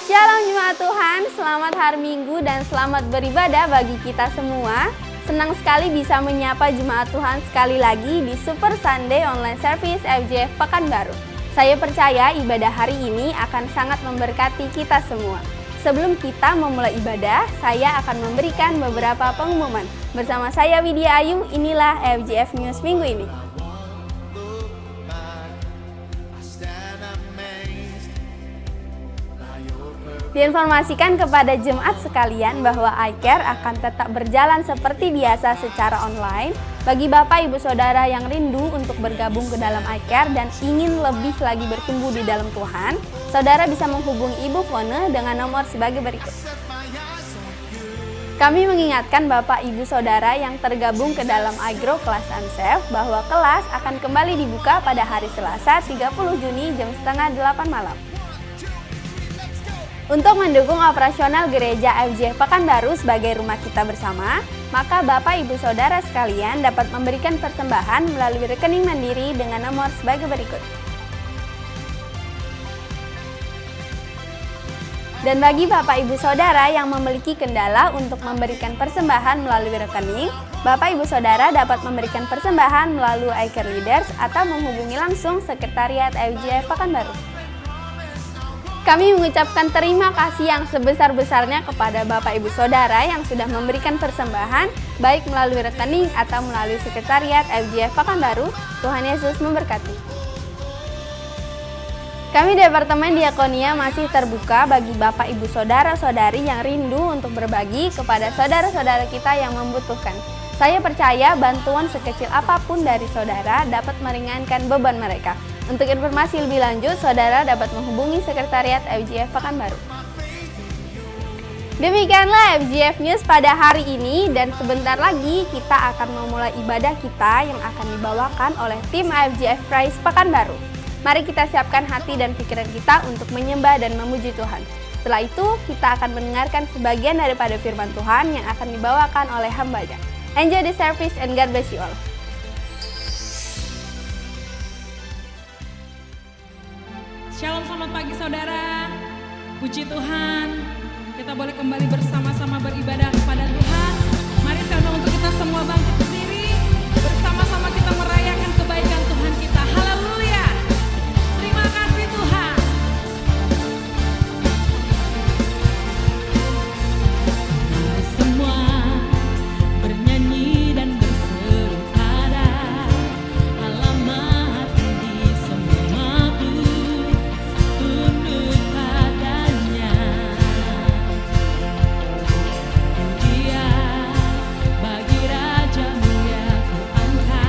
Shalom jemaat Tuhan, selamat hari Minggu dan selamat beribadah bagi kita semua. Senang sekali bisa menyapa jemaat Tuhan sekali lagi di Super Sunday Online Service FJF Pekanbaru. Saya percaya ibadah hari ini akan sangat memberkati kita semua. Sebelum kita memulai ibadah, saya akan memberikan beberapa pengumuman. Bersama saya Widya Ayu, inilah FJF News minggu ini. Diinformasikan kepada jemaat sekalian bahwa iCare akan tetap berjalan seperti biasa secara online. Bagi Bapak Ibu Saudara yang rindu untuk bergabung ke dalam iCare dan ingin lebih lagi bertumbuh di dalam Tuhan, saudara bisa menghubungi Ibu Fone dengan nomor sebagai berikut. Kami mengingatkan Bapak Ibu Saudara yang tergabung ke dalam iGrow Kelas Unsaved bahwa kelas akan kembali dibuka pada hari Selasa 30 Juni jam setengah 8 malam. Untuk mendukung operasional gereja FJF Pekanbaru sebagai rumah kita bersama, maka Bapak Ibu Saudara sekalian dapat memberikan persembahan melalui rekening mandiri dengan nomor sebagai berikut. Dan bagi Bapak Ibu Saudara yang memiliki kendala untuk memberikan persembahan melalui rekening, Bapak Ibu Saudara dapat memberikan persembahan melalui iCare Leaders atau menghubungi langsung Sekretariat FJF Pekanbaru. Kami mengucapkan terima kasih yang sebesar-besarnya kepada Bapak Ibu Saudara yang sudah memberikan persembahan, baik melalui rekening atau melalui Sekretariat FJF Pekanbaru. Tuhan Yesus memberkati. Kami Departemen Diakonia masih terbuka bagi Bapak Ibu Saudara-saudari yang rindu untuk berbagi kepada saudara-saudara kita yang membutuhkan. Saya percaya bantuan sekecil apapun dari saudara dapat meringankan beban mereka. Untuk informasi lebih lanjut, saudara dapat menghubungi Sekretariat FJF Pekanbaru. Demikianlah FJF News pada hari ini, dan sebentar lagi kita akan memulai ibadah kita yang akan dibawakan oleh tim FJF Praise Pekanbaru. Mari kita siapkan hati dan pikiran kita untuk menyembah dan memuji Tuhan. Setelah itu, kita akan mendengarkan sebagian daripada firman Tuhan yang akan dibawakan oleh hamba-Nya. Enjoy the service and God bless you all. Shalom, selamat pagi saudara. Puji Tuhan, kita boleh kembali bersama-sama beribadah kepada Tuhan. Mari saya undang untuk kita semua bangkit berdiri. Bersama-sama kita merayakan kebaikan Tuhan kita. Haleluya. Terima kasih Tuhan. Semua bernyanyi dan berseru pada alamat di semua tunduk padanya. Pujian bagi Raja mulia ku angkat.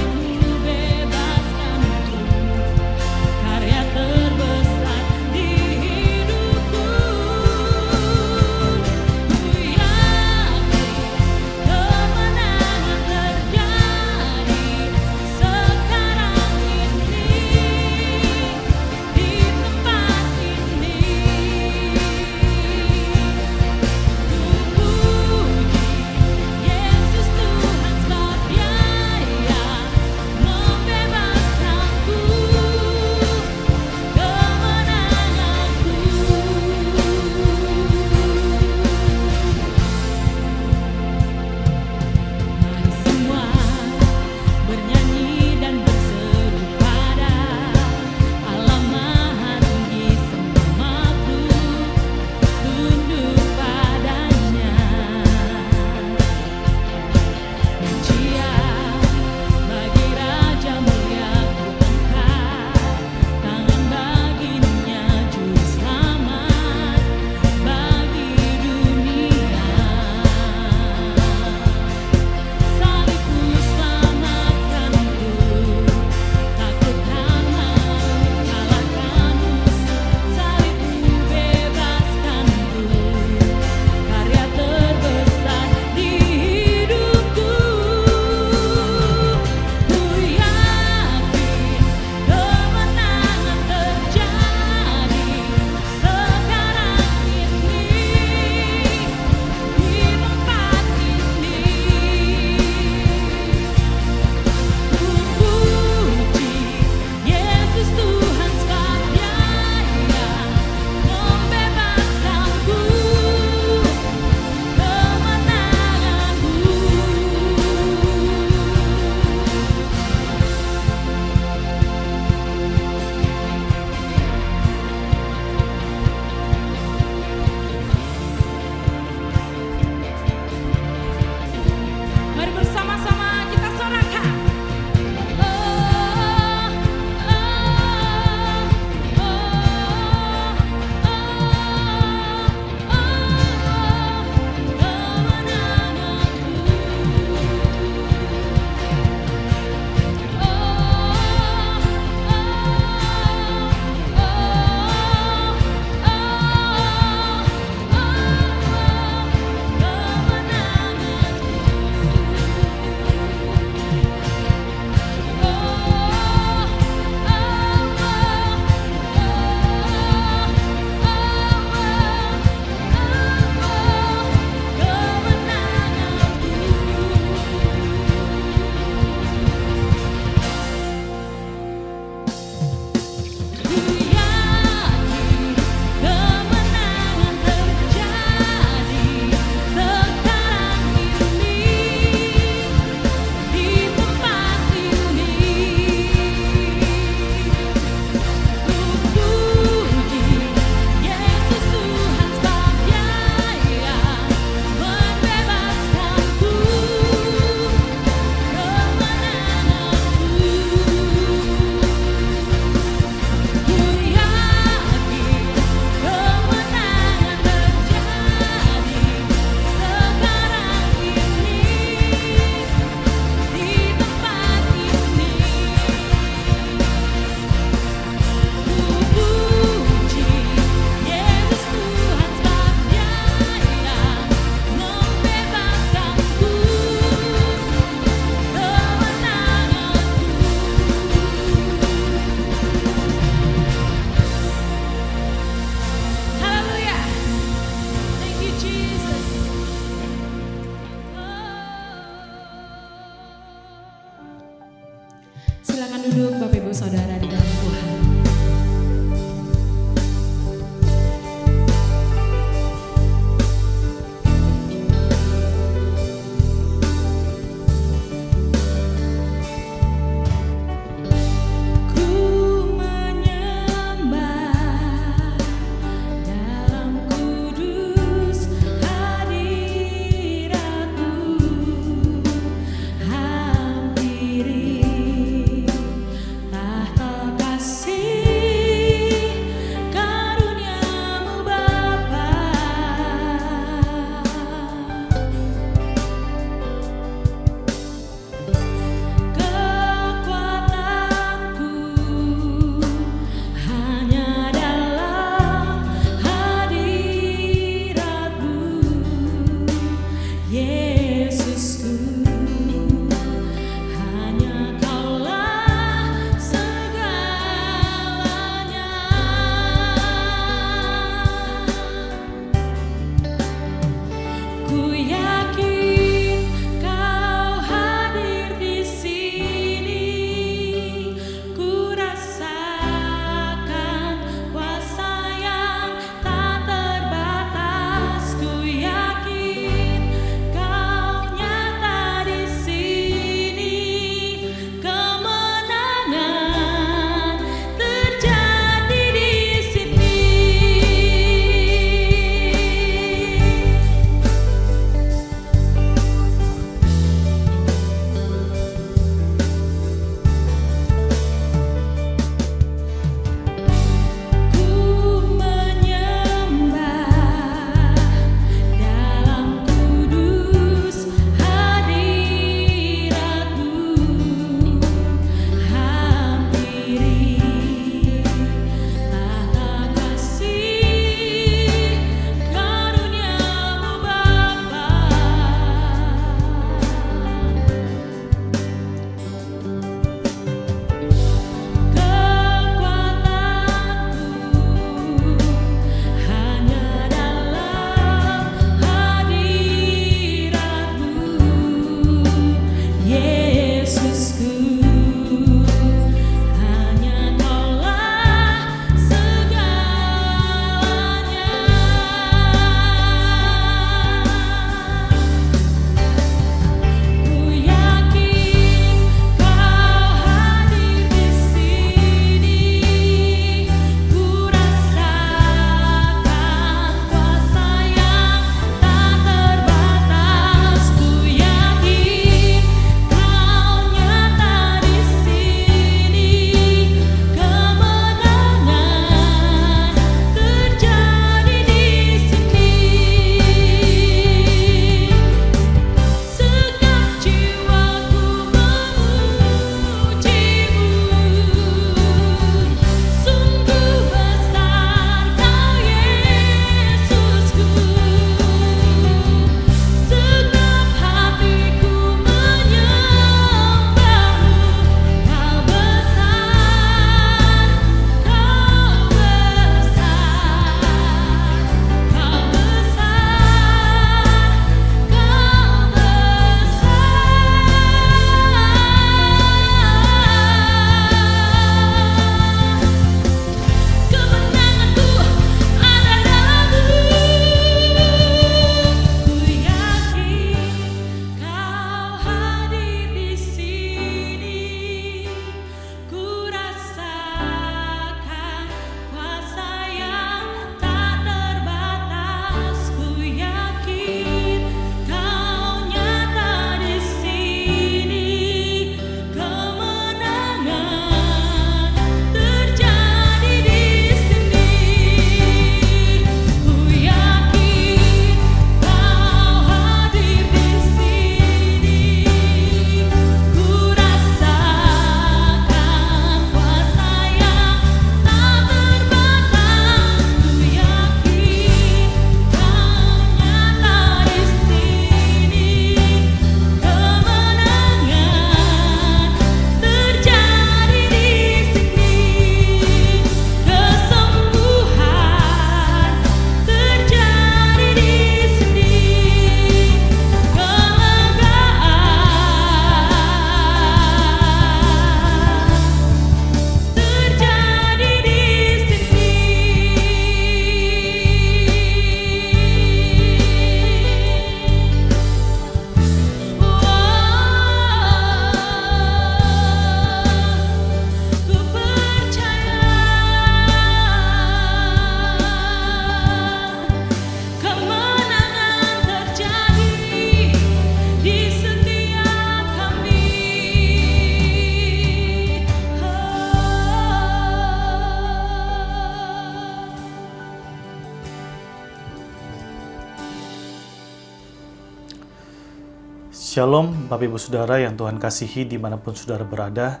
Shalom Bapak Ibu Saudara yang Tuhan kasihi dimanapun saudara berada.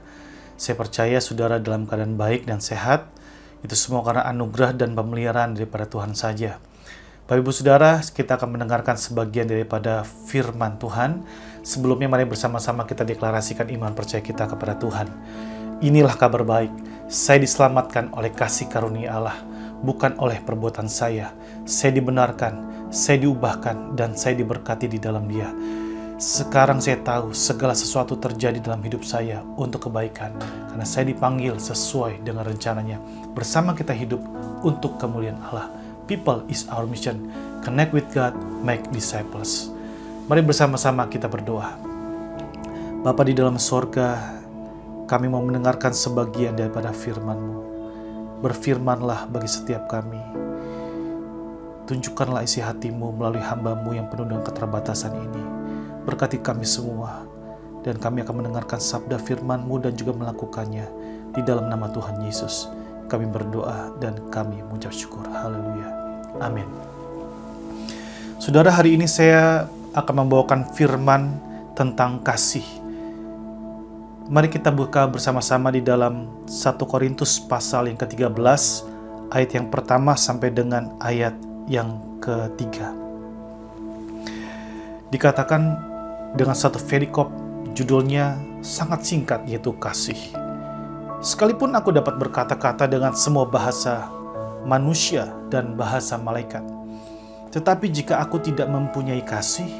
Saya percaya saudara dalam keadaan baik dan sehat. Itu semua karena anugerah dan pemeliharaan daripada Tuhan saja. Bapak Ibu Saudara, kita akan mendengarkan sebagian daripada firman Tuhan. Sebelumnya mari bersama-sama kita deklarasikan iman percaya kita kepada Tuhan. Inilah kabar baik, saya diselamatkan oleh kasih karunia Allah, bukan oleh perbuatan saya. Saya dibenarkan, saya diubahkan, dan saya diberkati di dalam Dia. Sekarang saya tahu segala sesuatu terjadi dalam hidup saya untuk kebaikan, karena saya dipanggil sesuai dengan rencananya. Bersama kita hidup untuk kemuliaan Allah. People is our mission. Connect with God, make disciples. Mari bersama-sama kita berdoa. Bapa di dalam sorga, kami mau mendengarkan sebagian daripada firman-Mu. Berfirmanlah bagi setiap kami. Tunjukkanlah isi hati-Mu melalui hamba-Mu yang penuh dengan keterbatasan ini. Berkati kami semua, dan kami akan mendengarkan sabda firman-Mu dan juga melakukannya. Di dalam nama Tuhan Yesus, kami berdoa dan kami mengucap syukur. Haleluya. Amin. Saudara, hari ini saya akan membawakan firman tentang kasih. Mari kita buka bersama-sama di dalam 1 Korintus pasal yang ke-13, ayat yang pertama sampai dengan ayat yang ketiga. Dikatakan dengan satu perikop, judulnya sangat singkat, yaitu kasih. Sekalipun aku dapat berkata-kata dengan semua bahasa manusia dan bahasa malaikat, tetapi jika aku tidak mempunyai kasih,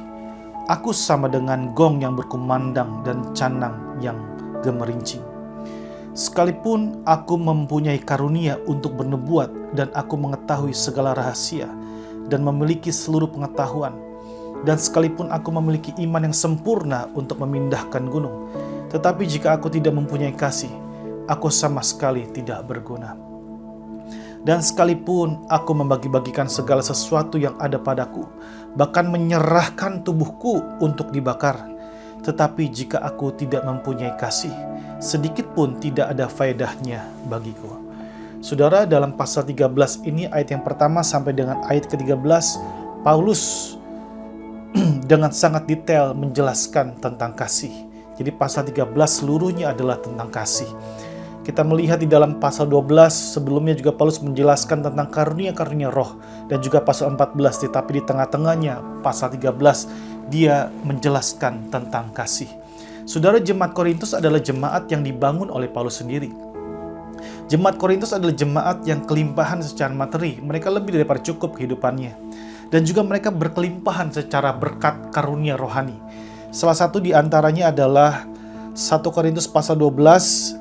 aku sama dengan gong yang berkumandang dan canang yang gemerincing. Sekalipun aku mempunyai karunia untuk bernubuat dan aku mengetahui segala rahasia dan memiliki seluruh pengetahuan, dan sekalipun aku memiliki iman yang sempurna untuk memindahkan gunung, tetapi jika aku tidak mempunyai kasih, aku sama sekali tidak berguna. Dan sekalipun aku membagi-bagikan segala sesuatu yang ada padaku, bahkan menyerahkan tubuhku untuk dibakar, tetapi jika aku tidak mempunyai kasih, sedikit pun tidak ada faedahnya bagiku. Saudara, dalam pasal 13 ini, ayat yang pertama sampai dengan ayat ke-13, Paulus dengan sangat detail menjelaskan tentang kasih. Jadi pasal 13 seluruhnya adalah tentang kasih. Kita melihat di dalam pasal 12 sebelumnya juga Paulus menjelaskan tentang karunia-karunia roh, dan juga pasal 14, tetapi di tengah-tengahnya pasal 13 dia menjelaskan tentang kasih. Saudara, jemaat Korintus adalah jemaat yang dibangun oleh Paulus sendiri. Jemaat Korintus adalah jemaat yang kelimpahan secara materi, mereka lebih daripada cukup kehidupannya. Dan juga mereka berkelimpahan secara berkat karunia rohani. Salah satu di antaranya adalah 1 Korintus pasal 12,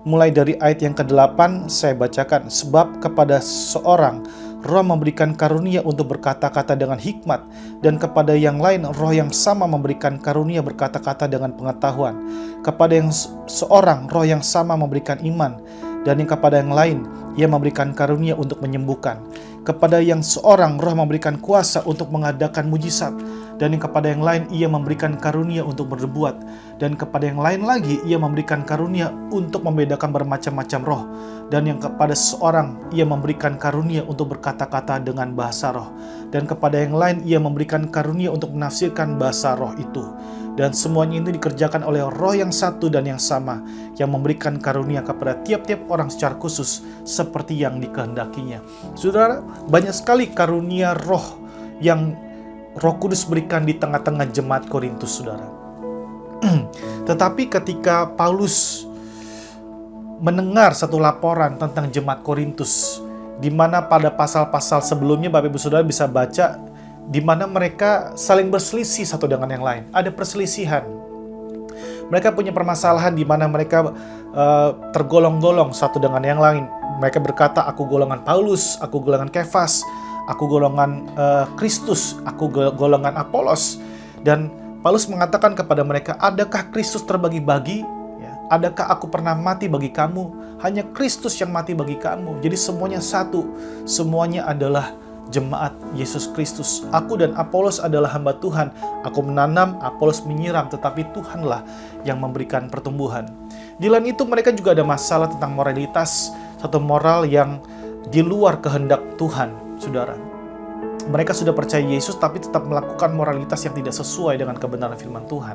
mulai dari ayat yang ke-8 saya bacakan. Sebab kepada seorang Roh memberikan karunia untuk berkata-kata dengan hikmat, dan kepada yang lain Roh yang sama memberikan karunia berkata-kata dengan pengetahuan. Kepada yang seorang Roh yang sama memberikan iman, dan yang kepada yang lain Ia memberikan karunia untuk menyembuhkan. Kepada yang seorang Roh memberikan kuasa untuk mengadakan mujizat, dan yang kepada yang lain Ia memberikan karunia untuk berbuat, dan kepada yang lain lagi Ia memberikan karunia untuk membedakan bermacam-macam roh, dan yang kepada seorang Ia memberikan karunia untuk berkata-kata dengan bahasa roh, dan kepada yang lain Ia memberikan karunia untuk menafsirkan bahasa roh itu. Dan semuanya ini dikerjakan oleh Roh yang satu dan yang sama, yang memberikan karunia kepada tiap-tiap orang secara khusus seperti yang dikehendakinya. Saudara, banyak sekali karunia roh yang Roh Kudus berikan di tengah-tengah jemaat Korintus, saudara. Tetapi ketika Paulus mendengar satu laporan tentang jemaat Korintus, di mana pada pasal-pasal sebelumnya Bapak Ibu Saudara bisa baca, di mana mereka saling berselisih satu dengan yang lain. Ada perselisihan. Mereka punya permasalahan di mana mereka tergolong-golong satu dengan yang lain. Mereka berkata, aku golongan Paulus, aku golongan Kefas, aku golongan Kristus, aku golongan Apolos. Dan Paulus mengatakan kepada mereka, adakah Kristus terbagi-bagi? Ya, adakah aku pernah mati bagi kamu? Hanya Kristus yang mati bagi kamu. Jadi semuanya satu. Semuanya adalah jemaat Yesus Kristus. Aku dan Apolos adalah hamba Tuhan. Aku menanam, Apolos menyiram, tetapi Tuhanlah yang memberikan pertumbuhan. Di lain itu mereka juga ada masalah tentang moralitas, satu moral yang di luar kehendak Tuhan, saudara. Mereka sudah percaya Yesus tapi tetap melakukan moralitas yang tidak sesuai dengan kebenaran firman Tuhan.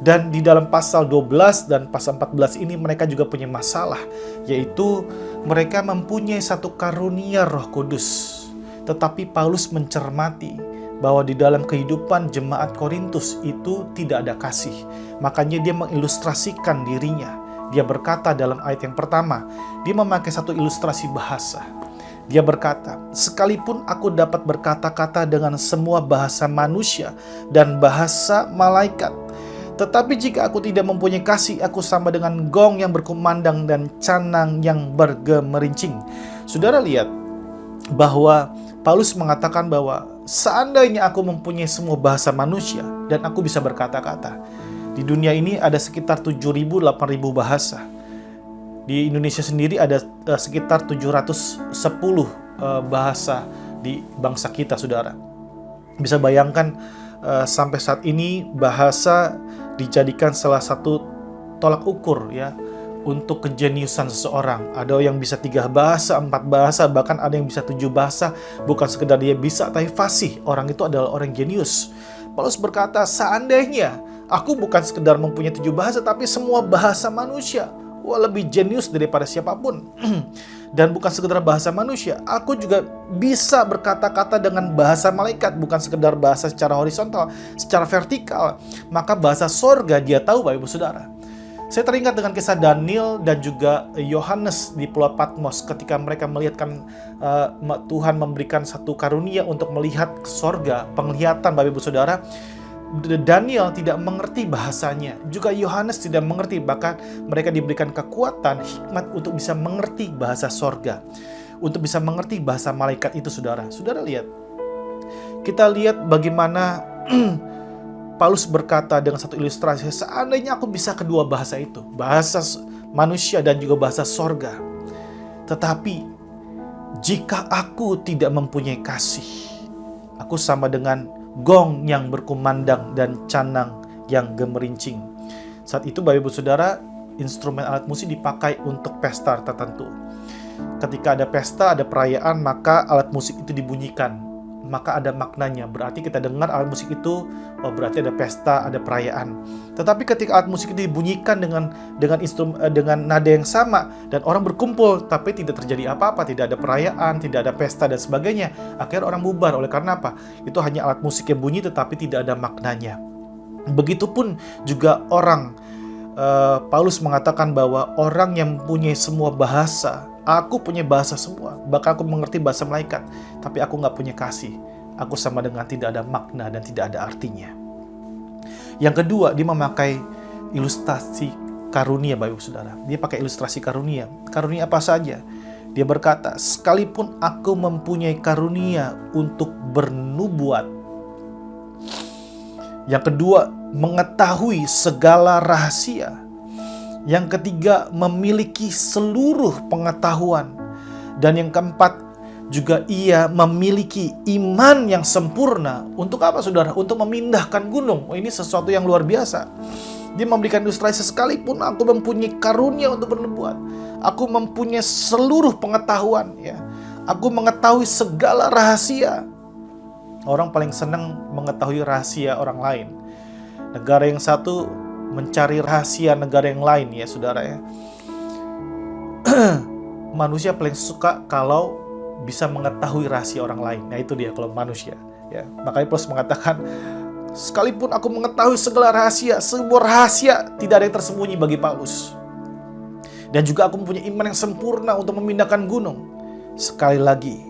Dan di dalam pasal 12 dan pasal 14 ini mereka juga punya masalah, yaitu mereka mempunyai satu karunia Roh Kudus. Tetapi Paulus mencermati bahwa di dalam kehidupan jemaat Korintus itu tidak ada kasih. Makanya dia mengilustrasikan dirinya. Dia berkata dalam ayat yang pertama, dia memakai satu ilustrasi bahasa. Dia berkata, sekalipun aku dapat berkata-kata dengan semua bahasa manusia dan bahasa malaikat, tetapi jika aku tidak mempunyai kasih, aku sama dengan gong yang berkumandang dan canang yang bergemerincing. Saudara lihat bahwa Paulus mengatakan bahwa seandainya aku mempunyai semua bahasa manusia dan aku bisa berkata-kata. Di dunia ini ada sekitar 7.000-8.000 bahasa. Di Indonesia sendiri ada sekitar 710 bahasa di bangsa kita, saudara. Bisa bayangkan sampai saat ini bahasa dijadikan salah satu tolak ukur ya untuk kejeniusan seseorang. Ada yang bisa 3 bahasa, 4 bahasa, bahkan ada yang bisa 7 bahasa. Bukan sekedar dia bisa, tapi fasih. Orang itu adalah orang jenius. Paulus berkata, seandainya aku bukan sekedar mempunyai 7 bahasa, tapi semua bahasa manusia. Wah, lebih jenius daripada siapapun. Dan bukan sekedar bahasa manusia, aku juga bisa berkata-kata dengan bahasa malaikat. Bukan sekedar bahasa secara horizontal, secara vertikal. Maka bahasa sorga dia tahu, Bapak Ibu Saudara. Saya teringat dengan kisah Daniel dan juga Yohanes di Pulau Patmos ketika mereka melihatkan Tuhan memberikan satu karunia untuk melihat sorga, penglihatan, Bapak Ibu Saudara. Daniel tidak mengerti bahasanya, juga Yohanes tidak mengerti, bahkan mereka diberikan kekuatan, hikmat untuk bisa mengerti bahasa sorga, untuk bisa mengerti bahasa malaikat itu, saudara. Saudara lihat, kita lihat bagaimana Paulus berkata dengan satu ilustrasi, seandainya aku bisa kedua bahasa itu, bahasa manusia dan juga bahasa sorga, tetapi jika aku tidak mempunyai kasih, aku sama dengan gong yang berkumandang dan canang yang gemerincing. Saat itu, Bapak Ibu Saudara, instrumen alat musik dipakai untuk pesta tertentu. Ketika ada pesta, ada perayaan, maka alat musik itu dibunyikan. Maka ada maknanya. Berarti kita dengar alat musik itu, oh berarti ada pesta, ada perayaan. Tetapi ketika alat musik itu dibunyikan dengan nada yang sama dan orang berkumpul, tapi tidak terjadi apa-apa, tidak ada perayaan, tidak ada pesta dan sebagainya, akhirnya orang bubar. Oleh karena apa? Itu hanya alat musik yang bunyi tetapi tidak ada maknanya. Begitupun juga orang, Paulus mengatakan bahwa orang yang mempunyai semua bahasa, aku punya bahasa semua, bahkan aku mengerti bahasa malaikat, tapi aku nggak punya kasih. Aku sama dengan tidak ada makna dan tidak ada artinya. Yang kedua, dia memakai ilustrasi karunia, Bapak Ibu Saudara. Dia pakai ilustrasi karunia. Karunia apa saja? Dia berkata, sekalipun aku mempunyai karunia untuk bernubuat. Yang kedua, mengetahui segala rahasia. Yang ketiga, memiliki seluruh pengetahuan. Dan yang keempat, juga ia memiliki iman yang sempurna. Untuk apa, saudara? Untuk memindahkan gunung. Oh, ini sesuatu yang luar biasa. Dia memberikan ilustrasi, sekalipun aku mempunyai karunia untuk bernubuat, aku mempunyai seluruh pengetahuan. Ya, aku mengetahui segala rahasia. Orang paling senang mengetahui rahasia orang lain. Negara yang satu mencari rahasia negara yang lain, ya saudara ya. Manusia paling suka kalau bisa mengetahui rahasia orang lain. Nah itu dia kalau manusia. Ya, makanya Paulus mengatakan, sekalipun aku mengetahui segala rahasia, sebuah rahasia tidak ada yang tersembunyi bagi Paulus. Dan juga aku mempunyai iman yang sempurna untuk memindahkan gunung. Sekali lagi,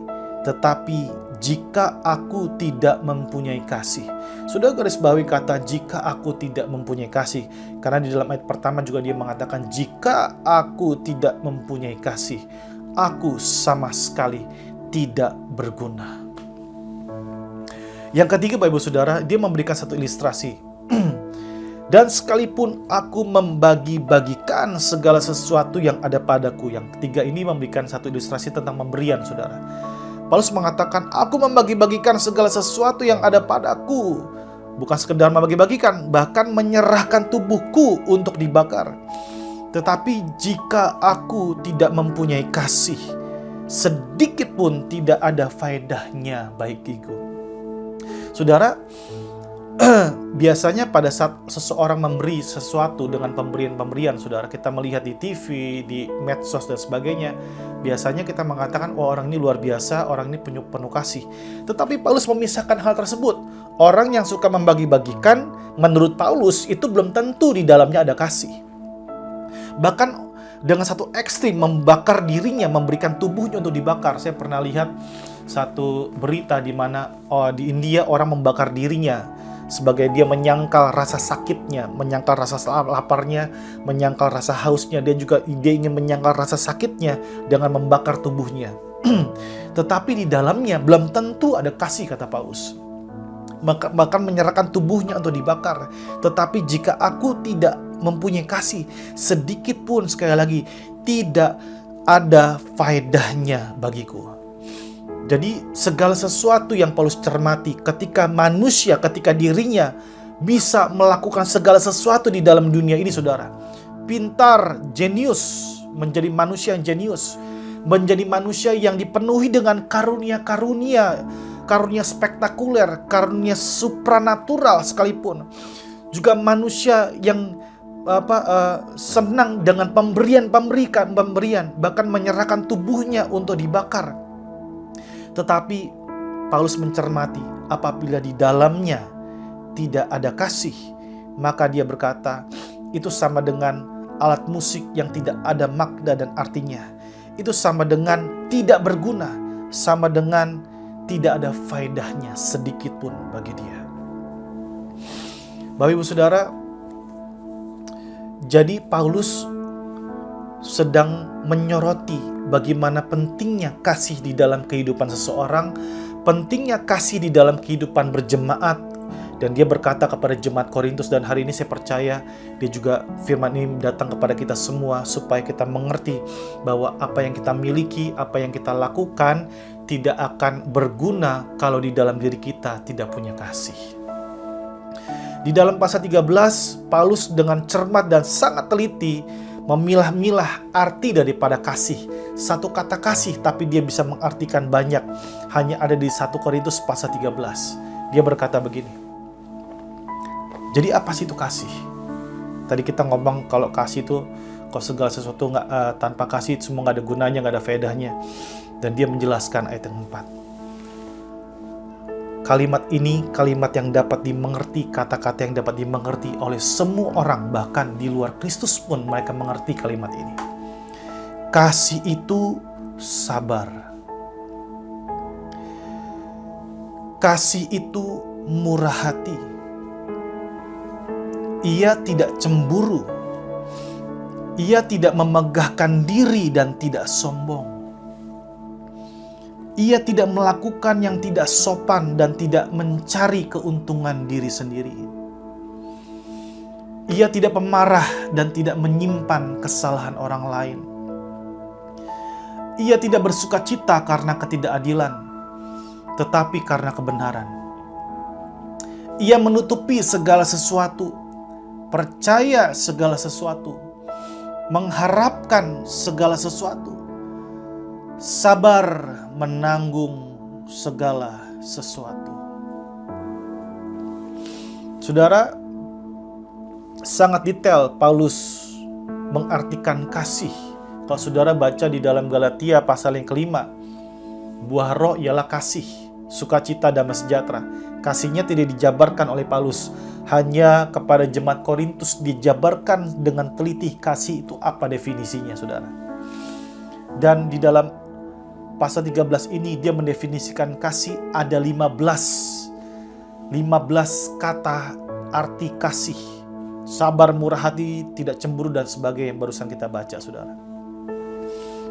tetapi jika aku tidak mempunyai kasih. Sudah garis bawahi kata jika aku tidak mempunyai kasih. Karena di dalam ayat pertama juga dia mengatakan, jika aku tidak mempunyai kasih, aku sama sekali tidak berguna. Yang ketiga, Bapak Ibu Saudara, dia memberikan satu ilustrasi. Dan sekalipun aku membagi-bagikan segala sesuatu yang ada padaku. Yang ketiga ini memberikan satu ilustrasi tentang pemberian, saudara. Paulus mengatakan, aku membagi-bagikan segala sesuatu yang ada padaku. Bukan sekedar membagi-bagikan, bahkan menyerahkan tubuhku untuk dibakar. Tetapi jika aku tidak mempunyai kasih, sedikit pun tidak ada faedahnya bagiku. Saudara, biasanya pada saat seseorang memberi sesuatu dengan pemberian-pemberian, saudara, kita melihat di TV, di medsos dan sebagainya, biasanya kita mengatakan, oh orang ini luar biasa, orang ini penuh kasih. Tetapi Paulus memisahkan hal tersebut. Orang yang suka membagi-bagikan, menurut Paulus, itu belum tentu di dalamnya ada kasih. Bahkan dengan satu ekstrim, membakar dirinya, memberikan tubuhnya untuk dibakar. Saya pernah lihat satu berita di mana di India orang membakar dirinya sebagai dia menyangkal rasa sakitnya, menyangkal rasa laparnya, menyangkal rasa hausnya. Dia ingin menyangkal rasa sakitnya dengan membakar tubuhnya. Tetapi di dalamnya belum tentu ada kasih, kata Paulus. Bahkan menyerahkan tubuhnya untuk dibakar. Tetapi jika aku tidak mempunyai kasih sedikit pun, sekali lagi, tidak ada faedahnya bagiku. Jadi segala sesuatu yang Paulus cermati ketika manusia, ketika dirinya bisa melakukan segala sesuatu di dalam dunia ini, saudara. Pintar, jenius, menjadi manusia yang jenius, menjadi manusia yang dipenuhi dengan karunia-karunia, karunia spektakuler, karunia supranatural sekalipun. Juga manusia yang senang dengan pemberian, bahkan menyerahkan tubuhnya untuk dibakar. Tetapi Paulus mencermati, apabila di dalamnya tidak ada kasih, maka dia berkata, itu sama dengan alat musik yang tidak ada makna dan artinya. Itu sama dengan tidak berguna, sama dengan tidak ada faedahnya sedikit pun bagi dia. Bapak Ibu Saudara, jadi Paulus sedang menyoroti bagaimana pentingnya kasih di dalam kehidupan seseorang, pentingnya kasih di dalam kehidupan berjemaat. Dan dia berkata kepada jemaat Korintus, dan hari ini saya percaya dia juga firman ini datang kepada kita semua supaya kita mengerti bahwa apa yang kita miliki, apa yang kita lakukan tidak akan berguna kalau di dalam diri kita tidak punya kasih. Di dalam pasal 13, Paulus dengan cermat dan sangat teliti memilah-milah arti daripada kasih. Satu kata kasih, tapi dia bisa mengartikan banyak. Hanya ada di 1 Korintus pasal 13. Dia berkata begini. Jadi apa sih itu kasih? Tadi kita ngomong kalau kasih itu, kalau segala sesuatu tanpa kasih itu semua nggak ada gunanya, nggak ada faedahnya. Dan dia menjelaskan ayat yang 4. Kalimat ini kalimat yang dapat dimengerti, kata-kata yang dapat dimengerti oleh semua orang, bahkan di luar Kristus pun mereka mengerti kalimat ini. Kasih itu sabar. Kasih itu murah hati. Ia tidak cemburu. Ia tidak memegahkan diri dan tidak sombong. Ia tidak melakukan yang tidak sopan dan tidak mencari keuntungan diri sendiri. Ia tidak pemarah dan tidak menyimpan kesalahan orang lain. Ia tidak bersuka cita karena ketidakadilan, tetapi karena kebenaran. Ia menutupi segala sesuatu, percaya segala sesuatu, mengharapkan segala sesuatu, sabar menanggung segala sesuatu. Saudara, sangat detail Paulus mengartikan kasih. Kalau saudara baca di dalam Galatia pasal yang kelima, buah roh ialah kasih, sukacita, damai sejahtera. Kasihnya tidak dijabarkan oleh Paulus, hanya kepada jemaat Korintus dijabarkan dengan teliti. Kasih itu apa definisinya, saudara? Dan di dalam pasal 13 ini dia mendefinisikan kasih ada 15 kata arti kasih. Sabar, murah hati, tidak cemburu dan sebagainya yang barusan kita baca, saudara.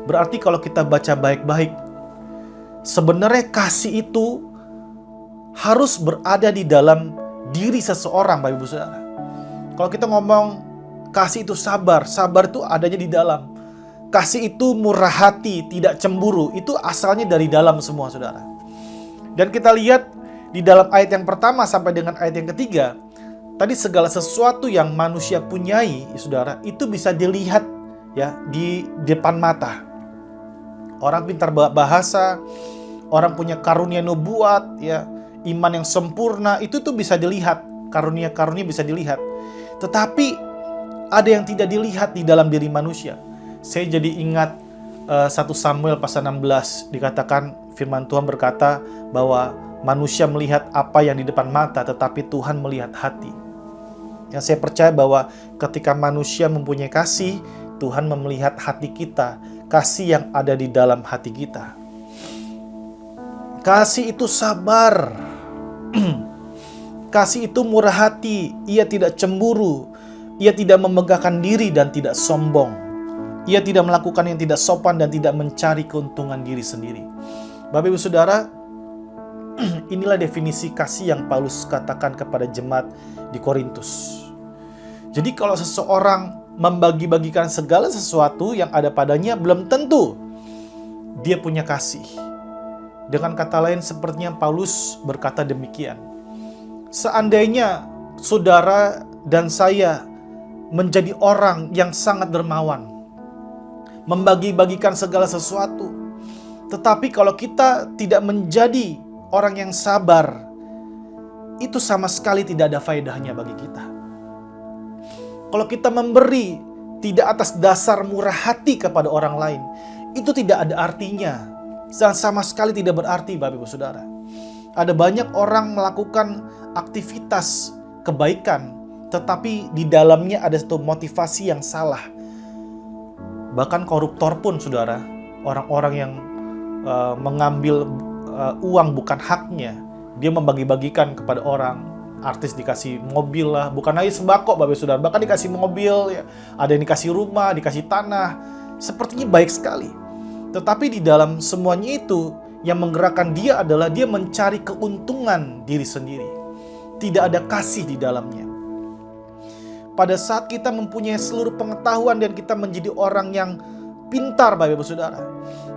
Berarti kalau kita baca baik-baik, sebenarnya kasih itu harus berada di dalam diri seseorang, Bapak Ibu Saudara. Kalau kita ngomong kasih itu sabar, sabar itu adanya di dalam. Kasih itu murah hati, tidak cemburu, itu asalnya dari dalam semua, saudara. Dan kita lihat di dalam ayat yang pertama sampai dengan ayat yang ketiga, tadi segala sesuatu yang manusia punyai, saudara, itu bisa dilihat ya di depan mata. Orang pintar bahasa, orang punya karunia nubuat, ya, iman yang sempurna, itu tuh bisa dilihat, karunia-karunia bisa dilihat. Tetapi ada yang tidak dilihat di dalam diri manusia. Saya jadi ingat 1 Samuel pasal 16, dikatakan firman Tuhan berkata bahwa manusia melihat apa yang di depan mata, tetapi Tuhan melihat hati. Yang saya percaya bahwa ketika manusia mempunyai kasih, Tuhan melihat hati kita, kasih yang ada di dalam hati kita. Kasih itu sabar. Kasih itu murah hati, ia tidak cemburu, ia tidak memegahkan diri dan tidak sombong. Ia tidak melakukan yang tidak sopan dan tidak mencari keuntungan diri sendiri. Bapak Ibu Saudara, inilah definisi kasih yang Paulus katakan kepada jemaat di Korintus. Jadi kalau seseorang membagi-bagikan segala sesuatu yang ada padanya, belum tentu dia punya kasih. Dengan kata lain, sepertinya Paulus berkata demikian. Seandainya saudara dan saya menjadi orang yang sangat dermawan, membagi-bagikan segala sesuatu, tetapi kalau kita tidak menjadi orang yang sabar, itu sama sekali tidak ada faedahnya bagi kita. Kalau kita memberi tidak atas dasar murah hati kepada orang lain, itu tidak ada artinya dan sama sekali tidak berarti, Bapak Ibu Saudara. Ada banyak orang melakukan aktivitas kebaikan, tetapi di dalamnya ada satu motivasi yang salah. Bahkan koruptor pun, saudara, orang-orang yang mengambil uang bukan haknya, dia membagi-bagikan kepada orang. Artis dikasih mobil lah, bukan lagi sembako, Bapak Saudara, bahkan dikasih mobil, ya. Ada yang dikasih rumah, dikasih tanah. Sepertinya baik sekali. Tetapi di dalam semuanya itu, yang menggerakkan dia adalah dia mencari keuntungan diri sendiri. Tidak ada kasih di dalamnya. Pada saat kita mempunyai seluruh pengetahuan dan kita menjadi orang yang pintar, Bapak Ibu Saudara,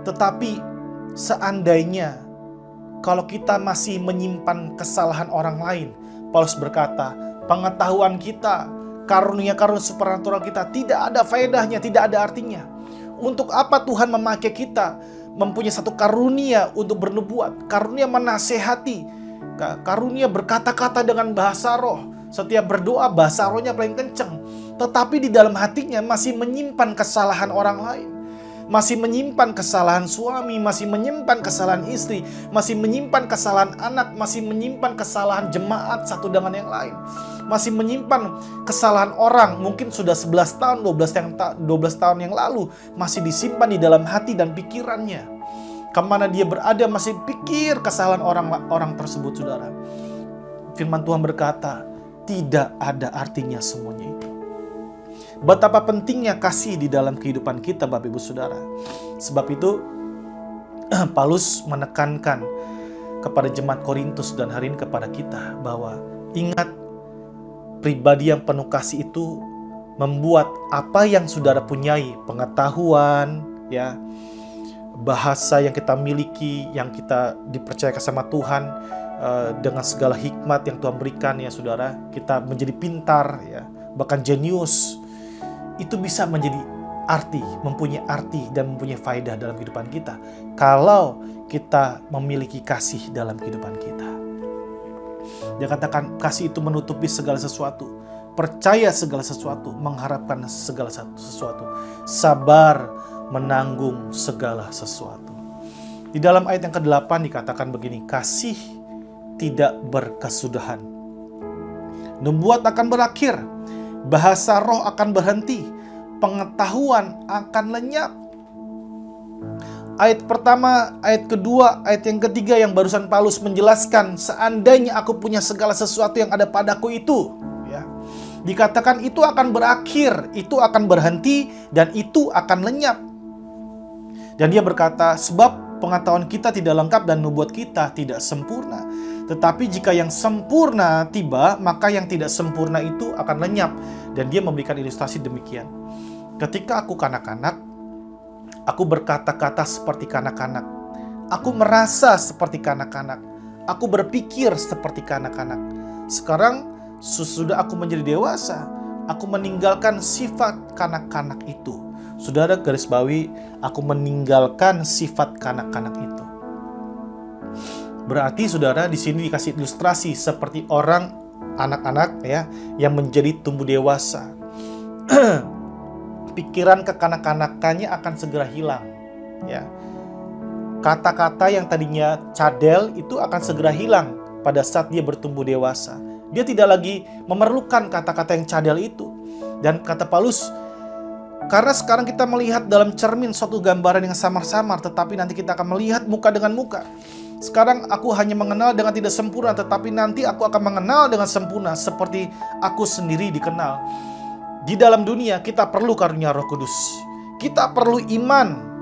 tetapi seandainya kalau kita masih menyimpan kesalahan orang lain, Paulus berkata, pengetahuan kita, karunia-karunia supernatural kita tidak ada faedahnya, tidak ada artinya. Untuk apa Tuhan memakai kita mempunyai satu karunia untuk bernubuat, karunia menasehati, karunia berkata-kata dengan bahasa roh. Setiap berdoa bahasa rohnya paling kenceng, tetapi di dalam hatinya masih menyimpan kesalahan orang lain, masih menyimpan kesalahan suami, masih menyimpan kesalahan istri, masih menyimpan kesalahan anak, masih menyimpan kesalahan jemaat satu dengan yang lain, masih menyimpan kesalahan orang mungkin sudah 11 tahun, 12 tahun yang lalu, masih disimpan di dalam hati dan pikirannya. Kemana dia berada masih pikir kesalahan orang tersebut, saudara. Firman Tuhan berkata, tidak ada artinya semuanya itu. Betapa pentingnya kasih di dalam kehidupan kita, Bapak Ibu Saudara. Sebab itu Paulus menekankan kepada jemaat Korintus dan hari ini kepada kita bahwa ingat, pribadi yang penuh kasih itu membuat apa yang saudara punyai, pengetahuan, ya, bahasa yang kita miliki, yang kita dipercayakan sama Tuhan, dengan segala hikmat yang Tuhan berikan, ya saudara, kita menjadi pintar, ya, bahkan jenius, itu bisa menjadi arti, mempunyai arti dan mempunyai faedah dalam kehidupan kita kalau kita memiliki kasih dalam kehidupan kita. Dia katakan kasih itu menutupi segala sesuatu, percaya segala sesuatu, mengharapkan segala sesuatu, sabar menanggung segala sesuatu. Di dalam ayat yang ke-8 dikatakan begini, kasih tidak berkesudahan. Nubuat akan berakhir, bahasa roh akan berhenti, pengetahuan akan lenyap. Ayat pertama, ayat kedua, ayat yang ketiga yang barusan Paulus menjelaskan, seandainya aku punya segala sesuatu yang ada padaku itu, ya, dikatakan itu akan berakhir, itu akan berhenti, dan itu akan lenyap. Dan dia berkata, sebab pengetahuan kita tidak lengkap dan nubuat kita tidak sempurna. Tetapi jika yang sempurna tiba, maka yang tidak sempurna itu akan lenyap. Dan dia memberikan ilustrasi demikian. Ketika aku kanak-kanak, aku berkata-kata seperti kanak-kanak. Aku merasa seperti kanak-kanak. Aku berpikir seperti kanak-kanak. Sekarang, sesudah aku menjadi dewasa, aku meninggalkan sifat kanak-kanak itu. Saudara garis bawahi, aku meninggalkan sifat kanak-kanak itu. Berarti saudara di sini dikasih ilustrasi seperti orang anak-anak ya yang menjadi tumbuh dewasa. Pikiran kekanak-kanakannya akan segera hilang ya. Kata-kata yang tadinya cadel itu akan segera hilang pada saat dia bertumbuh dewasa. Dia tidak lagi memerlukan kata-kata yang cadel itu. Dan kata Paulus, karena sekarang kita melihat dalam cermin suatu gambaran yang samar-samar, tetapi nanti kita akan melihat muka dengan muka. Sekarang aku hanya mengenal dengan tidak sempurna, tetapi nanti aku akan mengenal dengan sempurna seperti aku sendiri dikenal. Di dalam dunia kita perlu karunia Roh Kudus. Kita perlu iman.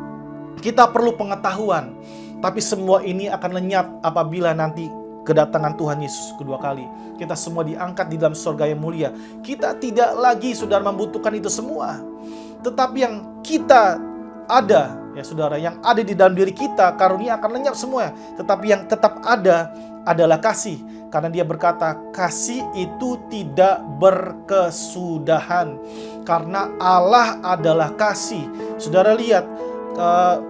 Kita perlu pengetahuan. Tapi semua ini akan lenyap apabila nanti kedatangan Tuhan Yesus kedua kali. Kita semua diangkat di dalam surga yang mulia. Kita tidak lagi saudara membutuhkan itu semua. Tetapi yang kita ada ya saudara, yang ada di dalam diri kita, karunia akan lenyap semua. Tetapi yang tetap ada adalah kasih. Karena dia berkata, kasih itu tidak berkesudahan. Karena Allah adalah kasih. Saudara lihat,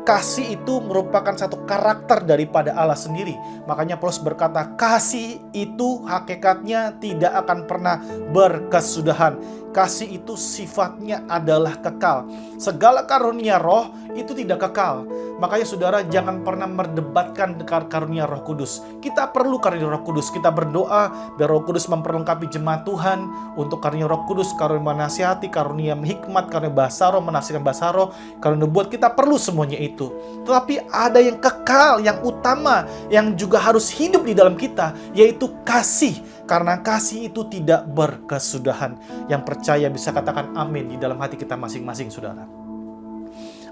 kasih itu merupakan satu karakter daripada Allah sendiri. Makanya Paulus berkata, kasih itu hakikatnya tidak akan pernah berkesudahan. Kasih itu sifatnya adalah kekal. Segala karunia roh itu tidak kekal. Makanya saudara jangan pernah berdebatkan karunia Roh Kudus. Kita perlu karunia Roh Kudus. Kita berdoa biar Roh Kudus memperlengkapi jemaat Tuhan untuk karunia Roh Kudus, karunia menasihati, karunia hikmat, karunia bahasa roh, menafsirkan bahasa roh, karunia buat kita perlu semuanya itu. Tetapi ada yang kekal, yang utama, yang juga harus hidup di dalam kita, yaitu kasih. Karena kasih itu tidak berkesudahan. Yang percaya bisa katakan amin di dalam hati kita masing-masing, saudara.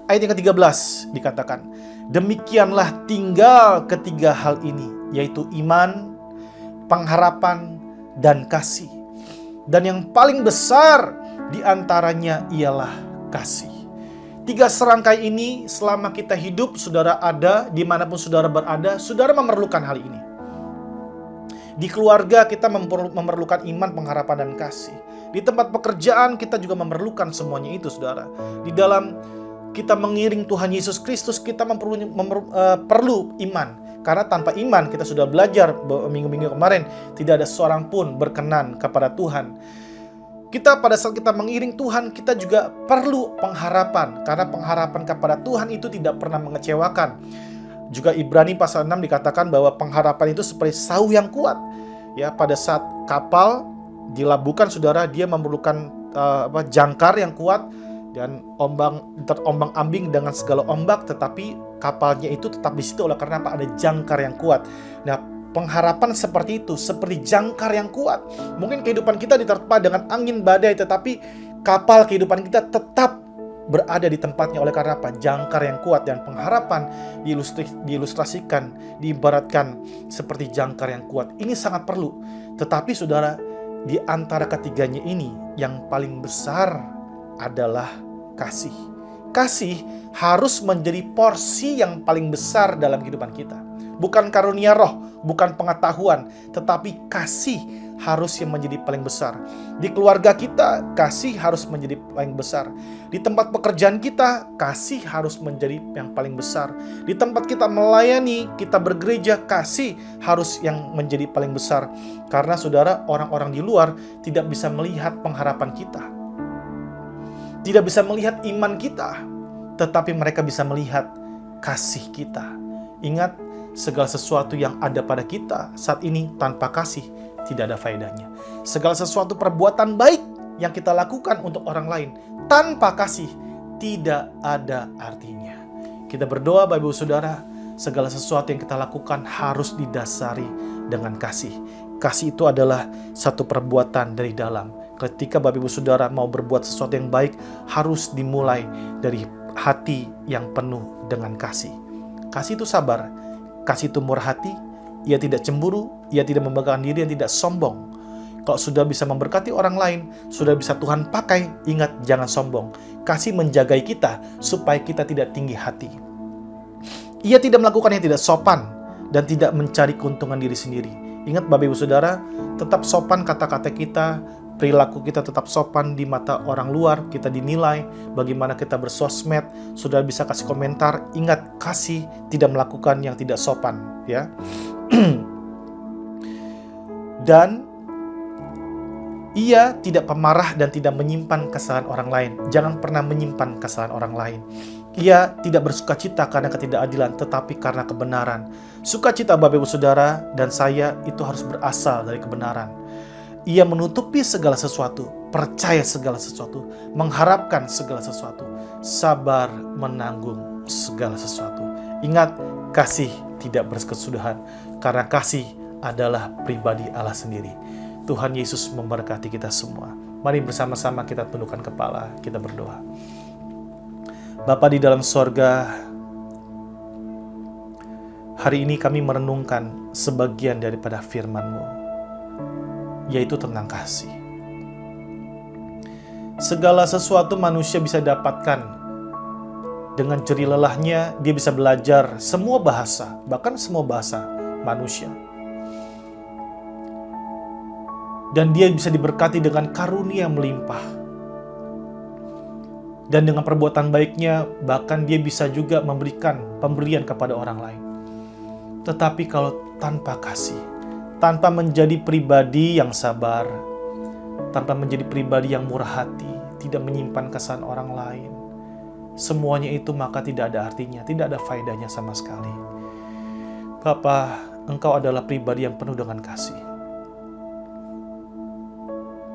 Ayat yang ke-13 dikatakan, demikianlah tinggal ketiga hal ini, yaitu iman, pengharapan, dan kasih. Dan yang paling besar diantaranya ialah kasih. Tiga serangkai ini selama kita hidup, saudara ada, dimanapun saudara berada, saudara memerlukan hal ini. Di keluarga kita memerlukan iman, pengharapan, dan kasih. Di tempat pekerjaan kita juga memerlukan semuanya itu, saudara. Di dalam kita mengiring Tuhan Yesus Kristus, kita perlu iman. Karena tanpa iman, kita sudah belajar minggu-minggu kemarin, tidak ada seorang pun berkenan kepada Tuhan. Kita pada saat kita mengiring Tuhan, kita juga perlu pengharapan. Karena pengharapan kepada Tuhan itu tidak pernah mengecewakan. Juga Ibrani pasal 6 dikatakan bahwa pengharapan itu seperti sauh yang kuat. Ya, pada saat kapal dilabuhkan, saudara, dia memerlukan jangkar yang kuat dan terombang-ambing dengan segala ombak, tetapi kapalnya itu tetap di situ oleh karena apa? Ada jangkar yang kuat. Nah, pengharapan seperti itu, seperti jangkar yang kuat. Mungkin kehidupan kita diterpa dengan angin badai, tetapi kapal kehidupan kita tetap berada di tempatnya oleh karena apa? Jangkar yang kuat. Dan pengharapan diilustrasikan, diibaratkan seperti jangkar yang kuat. Ini sangat perlu. Tetapi saudara, di antara ketiganya ini yang paling besar adalah kasih. Kasih harus menjadi porsi yang paling besar dalam kehidupan kita. Bukan karunia roh, bukan pengetahuan, tetapi kasih harus yang menjadi paling besar. Di keluarga kita, kasih harus menjadi paling besar. Di tempat pekerjaan kita, kasih harus menjadi yang paling besar. Di tempat kita melayani, kita bergereja, kasih harus yang menjadi paling besar. Karena saudara, orang-orang di luar tidak bisa melihat pengharapan kita, tidak bisa melihat iman kita, tetapi mereka bisa melihat kasih kita. Ingat, segala sesuatu yang ada pada kita saat ini tanpa kasih tidak ada faedahnya. Segala sesuatu perbuatan baik yang kita lakukan untuk orang lain tanpa kasih tidak ada artinya. Kita berdoa Bapak Ibu Saudara, segala sesuatu yang kita lakukan harus didasari dengan kasih. Kasih itu adalah satu perbuatan dari dalam. Ketika Bapak Ibu Saudara mau berbuat sesuatu yang baik, harus dimulai dari hati yang penuh dengan kasih. Kasih itu sabar, kasih itu murah hati, ia tidak cemburu, ia tidak membanggakan diri, dan tidak sombong. Kalau sudah bisa memberkati orang lain, sudah bisa Tuhan pakai, ingat jangan sombong. Kasih menjagai kita supaya kita tidak tinggi hati. Ia tidak melakukan yang tidak sopan dan tidak mencari keuntungan diri sendiri. Ingat Bapak Ibu Saudara, tetap sopan kata-kata kita, perilaku kita tetap sopan di mata orang luar, kita dinilai, bagaimana kita bersosmed, saudara bisa kasih komentar, ingat kasih tidak melakukan yang tidak sopan, ya. Dan ia tidak pemarah dan tidak menyimpan kesalahan orang lain. Jangan pernah menyimpan kesalahan orang lain. Ia tidak bersukacita karena ketidakadilan, tetapi karena kebenaran. Sukacita Bapak Ibu Saudara dan saya itu harus berasal dari kebenaran. Ia menutupi segala sesuatu, percaya segala sesuatu, mengharapkan segala sesuatu, sabar menanggung segala sesuatu. Ingat, kasih tidak berkesudahan, karena kasih adalah pribadi Allah sendiri. Tuhan Yesus memberkati kita semua. Mari bersama-sama kita tundukkan kepala, kita berdoa. Bapa di dalam sorga, hari ini kami merenungkan sebagian daripada firman-Mu, yaitu tentang kasih. Segala sesuatu manusia bisa dapatkan. Dengan jerih lelahnya, dia bisa belajar semua bahasa, bahkan semua bahasa manusia. Dan dia bisa diberkati dengan karunia yang melimpah. Dan dengan perbuatan baiknya, bahkan dia bisa juga memberikan pemberian kepada orang lain. Tetapi kalau tanpa kasih, tanpa menjadi pribadi yang sabar, tanpa menjadi pribadi yang murah hati, tidak menyimpan kesalahan orang lain, semuanya itu maka tidak ada artinya, tidak ada faedahnya sama sekali. Bapa, Engkau adalah pribadi yang penuh dengan kasih.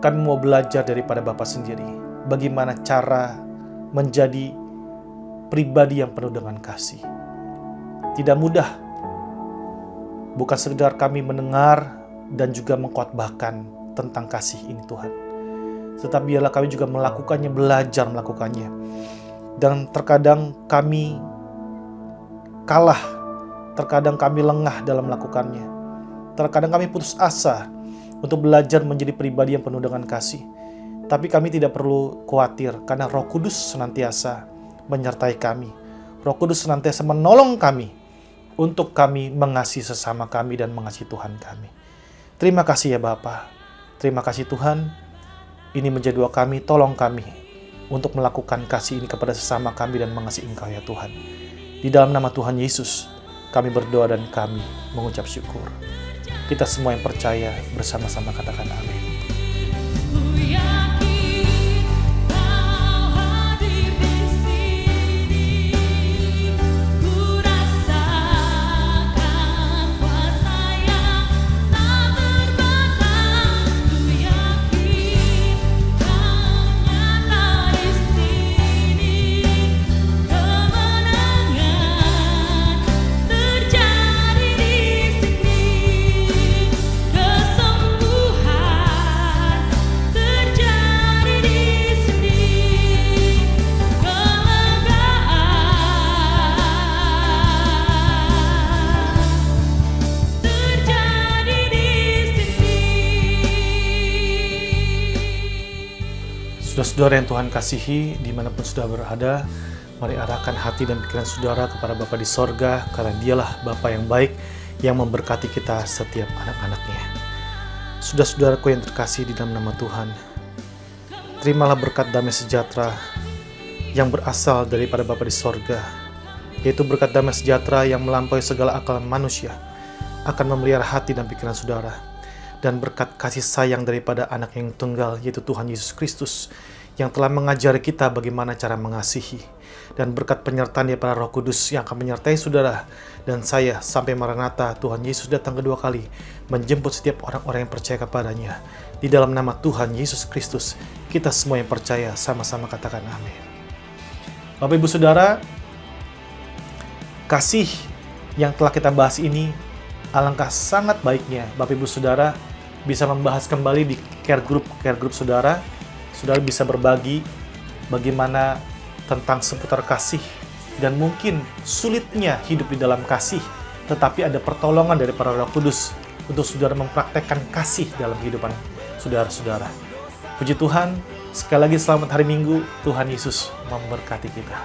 Kami mau belajar daripada Bapa sendiri, bagaimana cara menjadi pribadi yang penuh dengan kasih. Tidak mudah. Bukan sekedar kami mendengar dan juga mengkhotbahkan tentang kasih ini Tuhan. Tetapi biarlah kami juga melakukannya, belajar melakukannya. Dan terkadang kami kalah, terkadang kami lengah dalam melakukannya. Terkadang kami putus asa untuk belajar menjadi pribadi yang penuh dengan kasih. Tapi kami tidak perlu khawatir karena Roh Kudus senantiasa menyertai kami. Roh Kudus senantiasa menolong kami untuk kami mengasihi sesama kami dan mengasihi Tuhan kami. Terima kasih ya Bapa. Terima kasih Tuhan. Ini menjadi doa kami, tolong kami untuk melakukan kasih ini kepada sesama kami dan mengasihi Engkau ya Tuhan. Di dalam nama Tuhan Yesus, kami berdoa dan kami mengucap syukur. Kita semua yang percaya bersama-sama katakan amin. Saudara-saudara yang Tuhan kasihi, dimanapun saudara berada, mari arahkan hati dan pikiran saudara kepada Bapa di sorga, karena dialah Bapa yang baik, yang memberkati kita setiap anak-anaknya. Saudara-saudaraku yang terkasih di dalam nama Tuhan, terimalah berkat damai sejahtera yang berasal daripada Bapa di sorga, yaitu berkat damai sejahtera yang melampaui segala akal manusia, akan memelihara hati dan pikiran saudara. Dan berkat kasih sayang daripada anak yang tunggal, yaitu Tuhan Yesus Kristus, yang telah mengajari kita bagaimana cara mengasihi. Dan berkat penyertaan daripada Roh Kudus yang akan menyertai saudara dan saya sampai Maranatha, Tuhan Yesus datang kedua kali, menjemput setiap orang-orang yang percaya kepadanya. Di dalam nama Tuhan Yesus Kristus, kita semua yang percaya sama-sama katakan amin. Bapak Ibu Saudara, kasih yang telah kita bahas ini, alangkah sangat baiknya Bapak Ibu Saudara bisa membahas kembali di care group saudara. Saudara bisa berbagi bagaimana tentang seputar kasih dan mungkin sulitnya hidup di dalam kasih, tetapi ada pertolongan dari para Roh Kudus untuk saudara mempraktekkan kasih dalam kehidupan saudara-saudara. Puji Tuhan, sekali lagi selamat hari Minggu. Tuhan Yesus memberkati kita.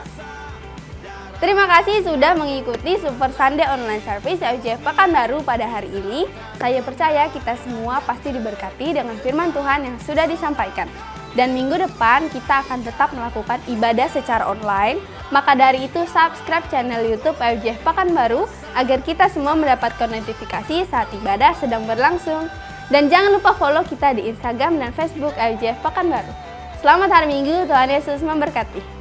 Terima kasih sudah mengikuti Super Sunday Online Service IUCF Pekanbaru pada hari ini. Saya percaya kita semua pasti diberkati dengan firman Tuhan yang sudah disampaikan. Dan minggu depan kita akan tetap melakukan ibadah secara online. Maka dari itu subscribe channel YouTube IUCF Pekanbaru agar kita semua mendapatkan notifikasi saat ibadah sedang berlangsung. Dan jangan lupa follow kita di Instagram dan Facebook IUCF Pekanbaru. Selamat hari Minggu, Tuhan Yesus memberkati.